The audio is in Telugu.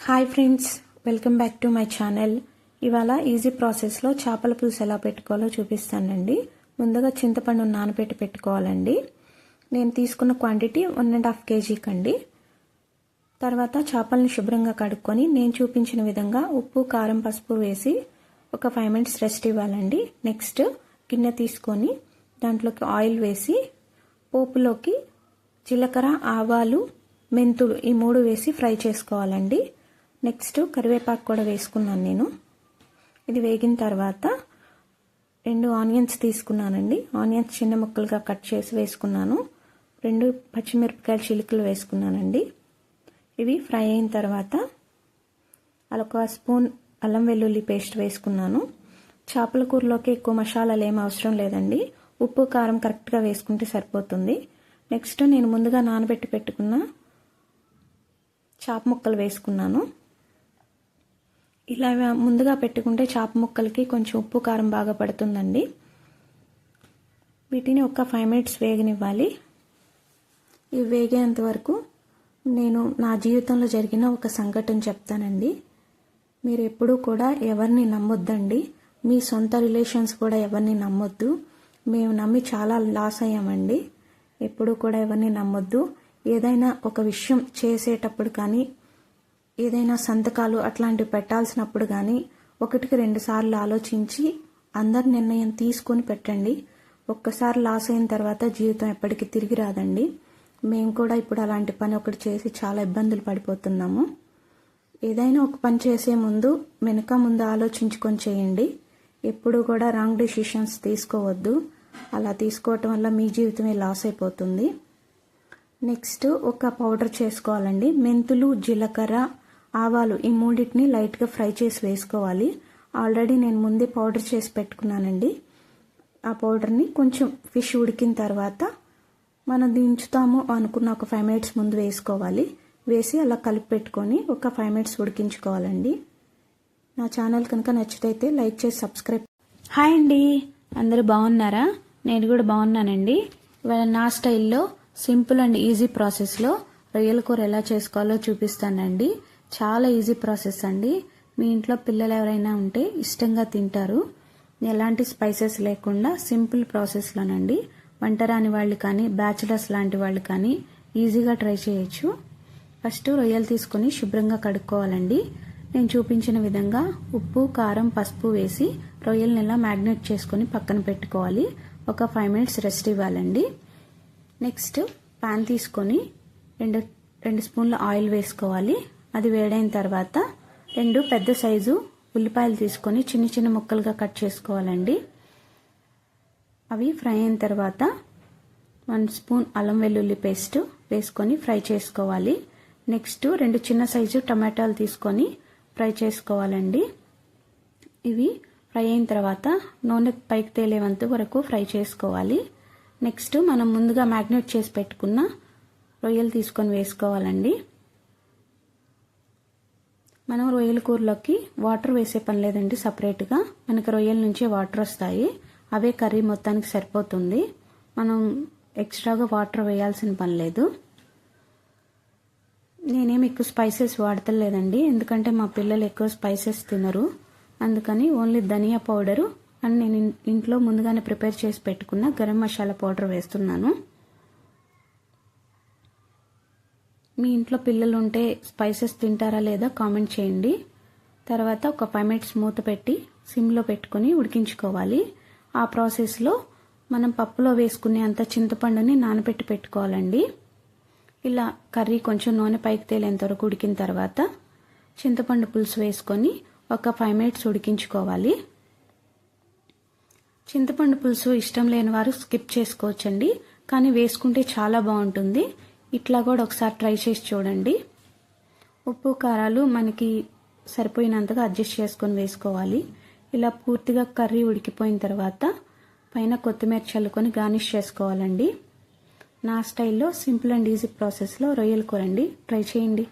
Hi friends, welcome back to my channel. ఇవాళ ఈజీ ప్రాసెస్లో చేపల పులుసు ఎలా పెట్టుకోవాలో చూపిస్తానండి. ముందుగా చింతపండు నానబెట్టి పెట్టుకోవాలండి. నేను తీసుకున్న క్వాంటిటీ 1.5 kg కండి. తర్వాత చేపలను శుభ్రంగా కడుక్కొని నేను చూపించిన విధంగా ఉప్పు, కారం, పసుపు వేసి ఒక 5 minutes రెస్ట్ ఇవ్వాలండి. నెక్స్ట్ గిన్నె తీసుకొని దాంట్లోకి ఆయిల్ వేసి పోపులోకి జీలకర్ర, ఆవాలు, మెంతులు ఈ 3 వేసి ఫ్రై చేసుకోవాలండి. నెక్స్ట్ కరివేపాకు కూడా వేసుకున్నాను నేను. ఇది వేగిన తర్వాత 2 ఆనియన్స్ తీసుకున్నానండి. ఆనియన్స్ చిన్న ముక్కలుగా కట్ చేసి వేసుకున్నాను. 2 పచ్చిమిరపకాయల చిలుకలు వేసుకున్నానండి. ఇవి ఫ్రై అయిన తర్వాత 1 స్పూన్ అల్లం వెల్లుల్లి పేస్ట్ వేసుకున్నాను. చేపల కూరలోకి ఎక్కువ మసాలాలు ఏం అవసరం లేదండి. ఉప్పు, కారం కరెక్ట్గా వేసుకుంటే సరిపోతుంది. నెక్స్ట్ నేను ముందుగా నానబెట్టి పెట్టుకున్న చేప ముక్కలు వేసుకున్నాను. ఇలా ముందుగా పెట్టుకుంటే చేప ముక్కలకి కొంచెం ఉప్పు, కారం బాగా పడుతుందండి. వీటిని ఒక 5 minutes వేగనివ్వాలి. ఇవి వేగేంత వరకు నేను నా జీవితంలో జరిగిన ఒక సంఘటన చెప్తానండి. మీరు ఎప్పుడూ కూడా ఎవరిని నమ్మొద్దండి. మీ సొంత రిలేషన్స్ కూడా ఎవరిని నమ్మొద్దు. మేము నమ్మి చాలా లాస్ అయ్యామండి. ఎప్పుడూ కూడా ఎవరిని నమ్మొద్దు. ఏదైనా ఒక విషయం చేసేటప్పుడు కానీ, ఏదైనా సంతకాలు అట్లాంటివి పెట్టాల్సినప్పుడు కానీ 1-2 సార్లు ఆలోచించి అందరి నిర్ణయం తీసుకొని పెట్టండి. ఒక్కసారి లాస్ అయిన తర్వాత జీవితం ఎప్పటికీ తిరిగి రాదండి. మేము కూడా ఇప్పుడు అలాంటి పని ఒకటి చేసి చాలా ఇబ్బందులు పడిపోతున్నాము. ఏదైనా ఒక పని చేసే ముందు ముందు ఆలోచించుకొని చేయండి. ఎప్పుడు కూడా రాంగ్ డెసిషన్స్ తీసుకోవద్దు. అలా తీసుకోవటం వల్ల మీ జీవితమే లాస్ అయిపోతుంది. నెక్స్ట్ ఒక పౌడర్ చేసుకోవాలండి. మెంతులు, జీలకర్ర, ఆవాలు ఈ 3 లైట్గా ఫ్రై చేసి వేసుకోవాలి. ఆల్రెడీ నేను ముందే పౌడర్ చేసి పెట్టుకున్నానండి. ఆ పౌడర్ని కొంచెం ఫిష్ ఉడికిన తర్వాత మనం దించుతాము అనుకున్న ఒక 5 minutes ముందు వేసుకోవాలి. వేసి అలా కలిపి పెట్టుకొని ఒక 5 minutes ఉడికించుకోవాలండి. నా ఛానల్ కనుక నచ్చితే లైక్ చేసి సబ్స్క్రైబ్. హాయ్ అండి, అందరూ బాగున్నారా? నేను కూడా బాగున్నానండి. ఇవాళ నా స్టైల్లో సింపుల్ అండ్ ఈజీ ప్రాసెస్లో రొయ్యల కూర ఎలా చేసుకోవాలో చూపిస్తానండి. చాలా ఈజీ ప్రాసెస్ అండి. మీ ఇంట్లో పిల్లలు ఎవరైనా ఉంటే ఇష్టంగా తింటారు. ఎలాంటి స్పైసెస్ లేకుండా సింపుల్ ప్రాసెస్లోనండి. వంట రాని వాళ్ళు కానీ, బ్యాచిలర్స్ లాంటి వాళ్ళు కానీ ఈజీగా ట్రై చేయొచ్చు. ఫస్ట్ రొయ్యలు తీసుకొని శుభ్రంగా కడుక్కోవాలండి. నేను చూపించిన విధంగా ఉప్పు, కారం, పసుపు వేసి రొయ్యలను ఇలా మ్యాగ్నేట్ చేసుకొని పక్కన పెట్టుకోవాలి. ఒక 5 minutes రెస్ట్ ఇవ్వాలండి. నెక్స్ట్ పాన్ తీసుకొని 2 స్పూన్ల ఆయిల్ వేసుకోవాలి. అది వేడైన తర్వాత 2 పెద్ద సైజు ఉల్లిపాయలు తీసుకొని చిన్న చిన్న ముక్కలుగా కట్ చేసుకోవాలండి. అవి ఫ్రై అయిన తర్వాత 1 స్పూన్ అల్లం వెల్లుల్లి పేస్ట్ వేసుకొని ఫ్రై చేసుకోవాలి. నెక్స్ట్ 2 చిన్న సైజు టమాటాలు తీసుకొని ఫ్రై చేసుకోవాలండి. ఇవి ఫ్రై అయిన తర్వాత నూనె పైకి తేలేంత వరకు ఫ్రై చేసుకోవాలి. నెక్స్ట్ మనం ముందుగా మ్యాగ్నేట్ చేసి పెట్టుకున్న రొయ్యలు తీసుకొని వేసుకోవాలండి. మనం రొయ్యల కూరలోకి వాటర్ వేసే పని లేదండి. సపరేట్గా మనకి రొయ్యల నుంచే వాటర్ వస్తాయి. అవే కర్రీ మొత్తానికి సరిపోతుంది. మనం ఎక్స్ట్రాగా వాటర్ వేయాల్సిన పని లేదు. నేనేమి ఎక్కువ స్పైసెస్ వాడతలేదండి, ఎందుకంటే మా పిల్లలు ఎక్కువ స్పైసెస్ తినరు. అందుకని ఓన్లీ ధనియా పౌడరు అండ్ నేను ఇంట్లో ముందుగానే ప్రిపేర్ చేసి పెట్టుకున్న గరం మసాలా పౌడర్ వేస్తున్నాను. మీ ఇంట్లో పిల్లలు ఉంటే స్పైసెస్ తింటారా లేదా కామెంట్ చేయండి. తర్వాత ఒక 5 minutes మూత పెట్టి సిమ్లో పెట్టుకొని ఉడికించుకోవాలి. ఆ ప్రాసెస్లో మనం పప్పులో వేసుకునే అంత చింతపండుని నానబెట్టి పెట్టుకోవాలండి. ఇలా కర్రీ కొంచెం నూనె పైకి తేలేంత వరకు ఉడికిన తర్వాత చింతపండు పులుసు వేసుకొని ఒక 5 minutes ఉడికించుకోవాలి. చింతపండు పులుసు ఇష్టం లేని వారు స్కిప్ చేసుకోవచ్చండి, కానీ వేసుకుంటే చాలా బాగుంటుంది. ఇట్లా కూడా ఒకసారి ట్రై చేసి చూడండి. ఉప్పు, కారాలు మనకి సరిపోయినంతగా అడ్జస్ట్ చేసుకొని వేసుకోవాలి. ఇలా పూర్తిగా కర్రీ ఉడికిపోయిన తర్వాత పైన కొత్తిమీర చల్లుకొని గార్నిష్ చేసుకోవాలండి. నా స్టైల్లో సింపుల్ అండ్ ఈజీ ప్రాసెస్లో రొయ్యల కూర అండి. ట్రై చేయండి.